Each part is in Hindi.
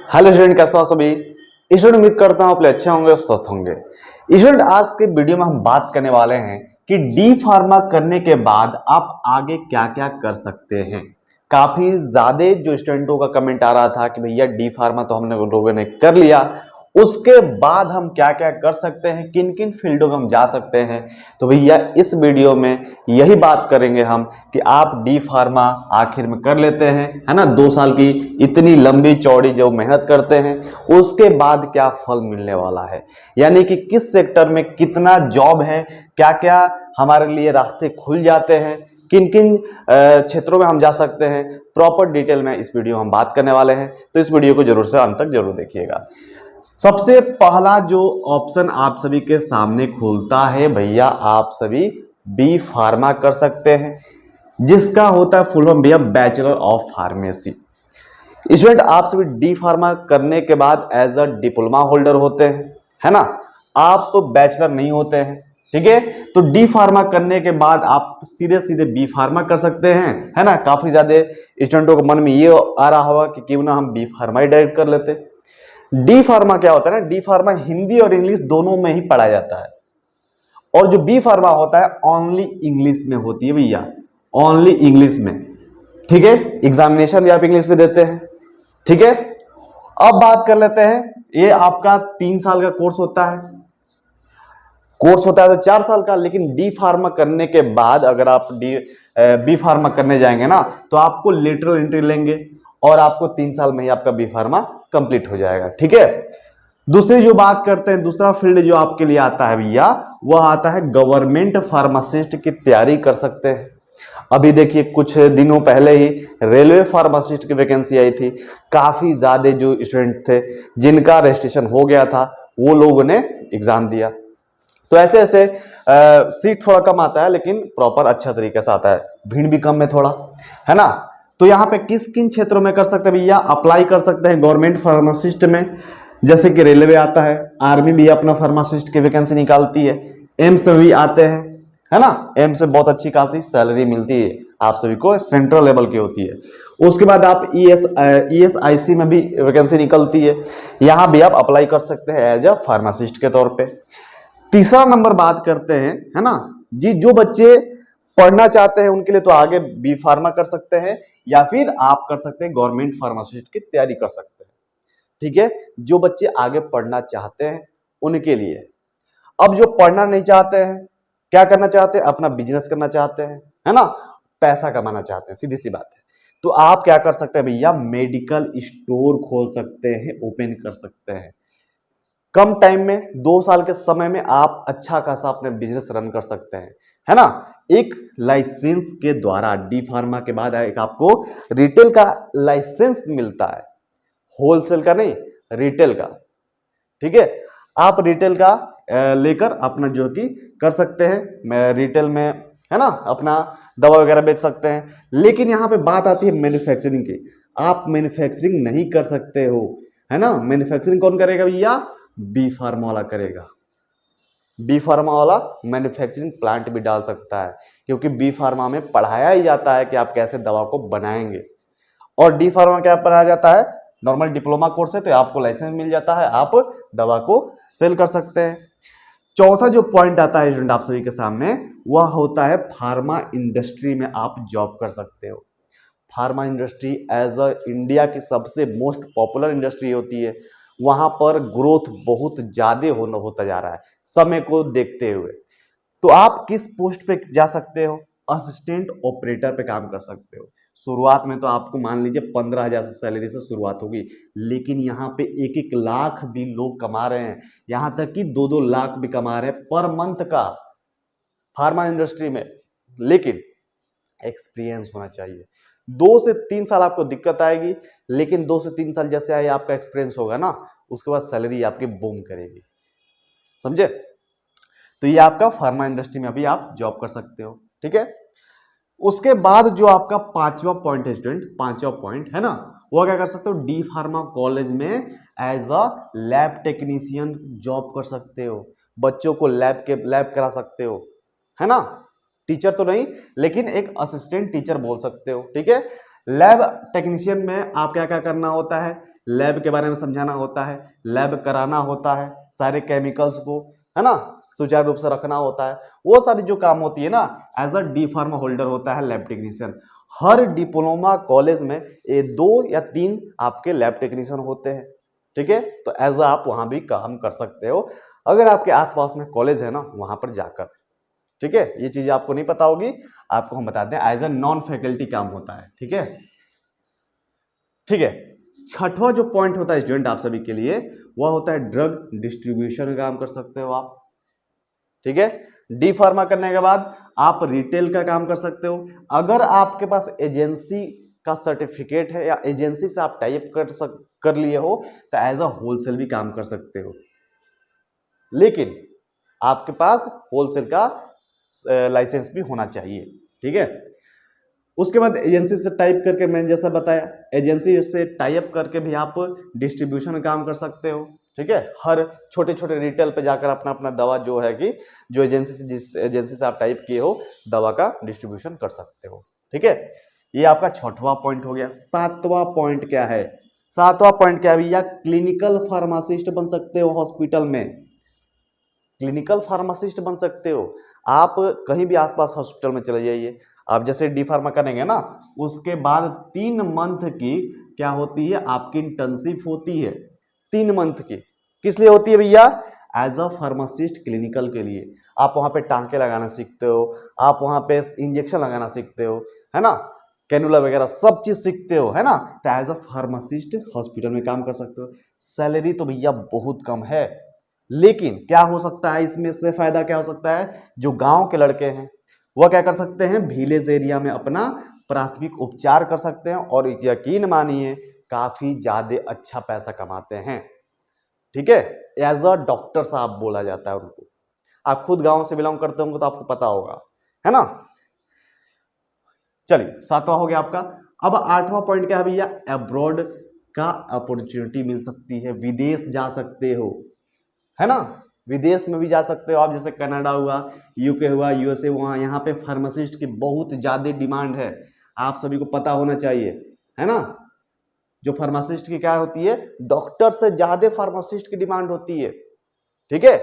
हेलो स्टूडेंट, कैसे हो सभी स्टूडेंट। उम्मीद करता हूं आप लोग अच्छे होंगे और स्वस्थ होंगे। स्टूडेंट, आज के वीडियो में हम बात करने वाले हैं कि डी फार्मा करने के बाद आप आगे क्या क्या कर सकते हैं। काफी ज्यादा जो स्टूडेंटों का कमेंट आ रहा था कि भैया डी फार्मा तो हमने लोगों ने कर लिया, उसके बाद हम क्या क्या कर सकते हैं, किन किन फील्डों में हम जा सकते हैं। तो भैया इस वीडियो में यही बात करेंगे हम कि आप डी फार्मा आखिर में कर लेते हैं, है ना। 2 साल की इतनी लंबी चौड़ी जो मेहनत करते हैं उसके बाद क्या फल मिलने वाला है, यानी कि किस सेक्टर में कितना जॉब है, क्या क्या हमारे लिए रास्ते खुल जाते हैं, किन किन क्षेत्रों में हम जा सकते हैं। प्रॉपर डिटेल में इस वीडियो में हम बात करने वाले हैं, तो इस वीडियो को जरूर से अंत तक जरूर देखिएगा। सबसे पहला जो ऑप्शन आप सभी के सामने खुलता है, भैया आप सभी बी फार्मा कर सकते हैं, जिसका होता है फुल फॉर्म भैया बैचलर ऑफ फार्मेसी। स्टूडेंट, आप सभी डी फार्मा करने के बाद एज अ डिप्लोमा होल्डर होते हैं, है ना। आप बैचलर नहीं होते हैं, ठीक है। तो डी फार्मा करने के बाद आप सीधे सीधे बी फार्मा कर सकते हैं, है ना। काफी ज्यादा स्टूडेंटों के मन में ये आ रहा होगा कि क्यों ना हम बी फार्मा ही डायरेक्ट कर लेते। डी फार्मा क्या होता है ना, डी फार्मा हिंदी और इंग्लिश दोनों में ही पढ़ाया जाता है, और जो बी फार्मा होता है ओनली इंग्लिश में होती है भैया, ओनली इंग्लिश में, ठीक है। एग्जामिनेशन भी आप इंग्लिश में देते हैं, ठीक है। अब बात कर लेते हैं, ये आपका 3 साल का कोर्स होता है, तो 4 साल का। लेकिन डी फार्मा करने के बाद अगर आप बी फार्मा करने जाएंगे ना, तो आपको लेटरल एंट्री लेंगे और आपको 3 साल में ही आपका बी फार्मा कंप्लीट हो जाएगा, ठीक है। दूसरी जो बात करते हैं, दूसरा फील्ड जो आपके लिए आता है भैया, वह आता है गवर्नमेंट फार्मासिस्ट की तैयारी कर सकते हैं। अभी देखिए कुछ दिनों पहले ही रेलवे फार्मासिस्ट की वैकेंसी आई थी, काफी ज्यादा जो स्टूडेंट थे जिनका रजिस्ट्रेशन हो गया था वो लोगों ने एग्जाम दिया। तो ऐसे ऐसे सीट थोड़ा कम आता है, लेकिन प्रॉपर अच्छा तरीके से आता है, भीड़ भी कम है थोड़ा, है ना। तो यहाँ पे किस किन क्षेत्रों में कर सकते हैं भैया, अप्लाई कर सकते हैं गवर्नमेंट फार्मासिस्ट में, जैसे कि रेलवे आता है, आर्मी भी अपना फार्मासिस्ट की वैकेंसी निकालती है, एम्स भी आते हैं, है ना। एम्स में बहुत अच्छी खासी सैलरी मिलती है आप सभी को, सेंट्रल लेवल की होती है। उसके बाद आप ESIC में भी वैकेंसी निकलती है, यहां भी आप अप्लाई कर सकते हैं एज अ फार्मासिस्ट के तौर पे। तीसरा नंबर बात करते हैं, है ना जी, जो बच्चे पढ़ना चाहते हैं उनके लिए तो आगे बी फार्मा कर सकते हैं, या फिर आप कर सकते हैं गवर्नमेंट फार्मासिस्ट की तैयारी कर सकते हैं, ठीक है। जो बच्चे आगे पढ़ना चाहते हैं उनके लिए। अब जो पढ़ना नहीं चाहते हैं, क्या करना चाहते हैं, अपना बिजनेस करना चाहते हैं, है ना, पैसा कमाना चाहते हैं, सीधी सी बात है, तो आप क्या कर सकते हैं भैया, मेडिकल स्टोर खोल सकते हैं, ओपन कर सकते हैं। कम टाइम में 2 साल के समय में आप अच्छा खासा अपने बिजनेस रन कर सकते हैं, है ना। एक लाइसेंस के द्वारा डी फार्मा के बाद एक आपको रिटेल का लाइसेंस मिलता है, होलसेल का नहीं, रिटेल का, ठीक है। आप रिटेल का लेकर अपना जो कि कर सकते हैं, रिटेल में, है ना, अपना दवा वगैरह बेच सकते हैं। लेकिन यहां पे बात आती है मैन्युफैक्चरिंग की, आप मैन्युफैक्चरिंग नहीं कर सकते हो, है ना। मैन्युफैक्चरिंग कौन करेगा भैया, बी फार्मा वाला करेगा। बी फार्मा वाला मैन्युफैक्चरिंग प्लांट भी डाल सकता है, क्योंकि बी फार्मा में पढ़ाया ही जाता है कि आप कैसे दवा को बनाएंगे। और डी फार्मा क्या पढ़ाया जाता है, नॉर्मल डिप्लोमा कोर्स है, तो आपको लाइसेंस मिल जाता है, आप दवा को सेल कर सकते हैं। चौथा जो पॉइंट आता है स्टूडेंट आप सभी के सामने, वह होता है फार्मा इंडस्ट्री में आप जॉब कर सकते हो। Pharma industry as a India की सबसे मोस्ट पॉपुलर इंडस्ट्री होती है, वहां पर ग्रोथ बहुत ज्यादा होता जा रहा है समय को देखते हुए। तो आप किस पोस्ट पे जा सकते हो, असिस्टेंट ऑपरेटर पे काम कर सकते हो। शुरुआत में तो आपको मान लीजिए 15,000 से सैलरी से शुरुआत होगी, लेकिन यहाँ पे 1-1 लाख भी लोग कमा रहे हैं, यहाँ तक कि 2-2 लाख भी कमा रहे हैं पर मंथ का फार्मा इंडस्ट्री में। लेकिन एक्सपीरियंस होना चाहिए। 2 से 3 साल आपको दिक्कत आएगी, लेकिन 2 से 3 साल जैसे आए आपका एक्सपीरियंस होगा ना, उसके बाद सैलरी आपकी बूम करेगी, समझे। तो ये आपका फार्मा इंडस्ट्री में अभी आप जॉब कर सकते हो, ठीक है। उसके बाद जो आपका 5वां पॉइंट है स्टूडेंट, 5वां पॉइंट है ना, वो क्या कर सकते हो, डी फार्मा कॉलेज में as a lab technician job कर सकते हो, बच्चों को लैब करा सकते हो, है ना। टीचर तो नहीं, लेकिन एक असिस्टेंट टीचर बोल सकते हो, ठीक है। लैब टेक्नीशियन में आप क्या क्या करना होता है, लैब के बारे में समझाना होता है, लैब कराना होता है, सारे केमिकल्स को, है ना, सुचारू रूप से रखना होता है, वो सारी जो काम होती है ना, as a D pharma holder होता है लैब टेक्नीशियन। हर डिप्लोमा कॉलेज में ये 2 या 3 आपके लैब टेक्नीशियन होते हैं, ठीक है। तो एज आप वहां भी काम कर सकते हो अगर आपके आसपास में कॉलेज है ना, वहां पर जाकर, ठीक है। ये चीजें आपको नहीं पता होगी, आपको हम बताते हैं, एज अ नॉन फैकल्टी काम होता है, ठीक है, ठीक है। छठवां जो पॉइंट होता है स्टूडेंट आप सभी के लिए, वह होता है ड्रग डिस्ट्रीब्यूशन का काम कर सकते हो आप, ठीक है। डी फार्मा करने के बाद आप रिटेल का काम कर सकते हो। अगर आपके पास एजेंसी का सर्टिफिकेट है या एजेंसी से आप टाइप कर लिए हो तो एज अ होलसेल भी काम कर सकते हो, लेकिन आपके पास होलसेल का लाइसेंस भी होना चाहिए, ठीक है। उसके बाद एजेंसी से टाइप करके, मैंने जैसा बताया, एजेंसी से टाइप करके भी आप डिस्ट्रीब्यूशन का काम कर सकते हो, ठीक है। हर छोटे छोटे रिटेल पे जाकर अपना अपना दवा जो है कि जो एजेंसी से, जिस एजेंसी से आप टाइप किए हो, दवा का डिस्ट्रीब्यूशन कर सकते हो, ठीक है। ये आपका छठवां पॉइंट हो गया। सातवां पॉइंट क्या है, सातवां पॉइंट क्या है भैया, क्लिनिकल फार्मासिस्ट बन सकते हो हॉस्पिटल में, क्लिनिकल फार्मासिस्ट बन सकते हो। आप कहीं भी आसपास हॉस्पिटल में चले जाइए, आप जैसे डी फार्मा करेंगे ना, उसके बाद 3 मंथ की क्या होती है, आपकी इंटर्नशिप होती है, 3 मंथ की। किस लिए होती है भैया, एज अ फार्मासिस्ट क्लिनिकल के लिए। आप वहां पे टांके लगाना सीखते हो, आप वहां पे इंजेक्शन लगाना सीखते हो, है ना, कैनुला वगैरह सब चीज सीखते हो, है ना। तो एज अ फार्मासिस्ट हॉस्पिटल में काम कर सकते हो। सैलरी तो भैया बहुत कम है, लेकिन क्या हो सकता है इसमें से फायदा, क्या हो सकता है, जो गांव के लड़के हैं वह क्या कर सकते हैं, विलेज एरिया में अपना प्राथमिक उपचार कर सकते हैं, और यकीन मानिए काफी ज्यादा अच्छा पैसा कमाते हैं, ठीक है। एज अ डॉक्टर साहब बोला जाता है उनको। आप खुद गांव से बिलोंग करते होंगे तो आपको पता होगा, है ना। चलिए, सातवां हो गया आपका। अब आठवां पॉइंट क्या है भैया, अब्रॉड का अपॉर्चुनिटी मिल सकती है, विदेश जा सकते हो, है ना, विदेश में भी जा सकते हो आप, जैसे कनाडा हुआ, यूके हुआ, यूएसए हुआ, यहाँ पे फार्मासिस्ट की बहुत ज्यादा डिमांड है, आप सभी को पता होना चाहिए, है ना। जो फार्मासिस्ट की क्या होती है, डॉक्टर से ज्यादा फार्मासिस्ट की डिमांड होती है, ठीक है।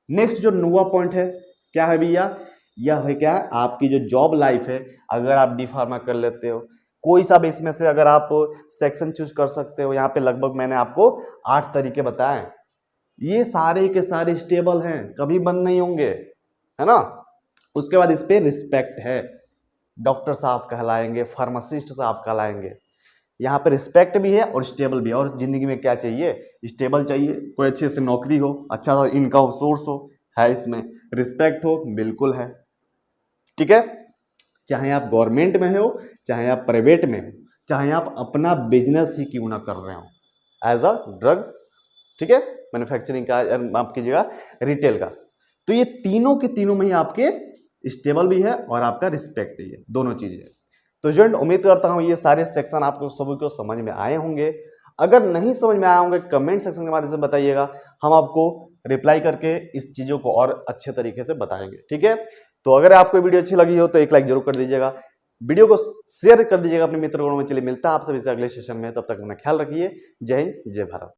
नेक्स्ट जो 9वां पॉइंट है, क्या है भैया, यह है क्या, आपकी जो जॉब लाइफ है, अगर आप डी फार्मा कर लेते हो, कोई सा भी इसमें से अगर आप सेक्शन चूज कर सकते हो, यहाँ पे लगभग मैंने आपको 8 तरीके बताए, ये सारे के सारे स्टेबल हैं, कभी बंद नहीं होंगे, है ना। उसके बाद इस पे रिस्पेक्ट है, डॉक्टर साहब कहलाएंगे, फार्मासिस्ट साहब कहलाएंगे, यहाँ पे रिस्पेक्ट भी है और स्टेबल भी है। और जिंदगी में क्या चाहिए, स्टेबल चाहिए, कोई अच्छे से नौकरी हो, अच्छा सा इनकम सोर्स हो, है इसमें, रिस्पेक्ट हो, बिल्कुल है, ठीक है। चाहे आप गवर्नमेंट में हो, चाहे आप प्राइवेट में हो, चाहे आप अपना बिजनेस ही क्यों ना कर रहे हो, एज अ ड्रग, ठीक है, मैन्युफैक्चरिंग का, माफ कीजिएगा, रिटेल का। तो ये तीनों के तीनों में ही आपके स्टेबल भी है और आपका रिस्पेक्ट भी है, दोनों चीजें। तो स्टूडेंट, उम्मीद करता हूं ये सारे सेक्शन आपको सभी को समझ में आए होंगे। अगर नहीं समझ में आए होंगे, कमेंट सेक्शन के माध्यम से बताइएगा, हम आपको रिप्लाई करके इस चीजों को और अच्छे तरीके से बताएंगे, ठीक है। तो अगर आपको वीडियो अच्छी लगी हो तो एक लाइक जरूर कर दीजिएगा, वीडियो को शेयर कर दीजिएगा अपने मित्रों में। चलिए, मिलता है आप सभी से अगले सेशन में, तब तक अपना ख्याल रखिए। जय हिंद, जय भारत।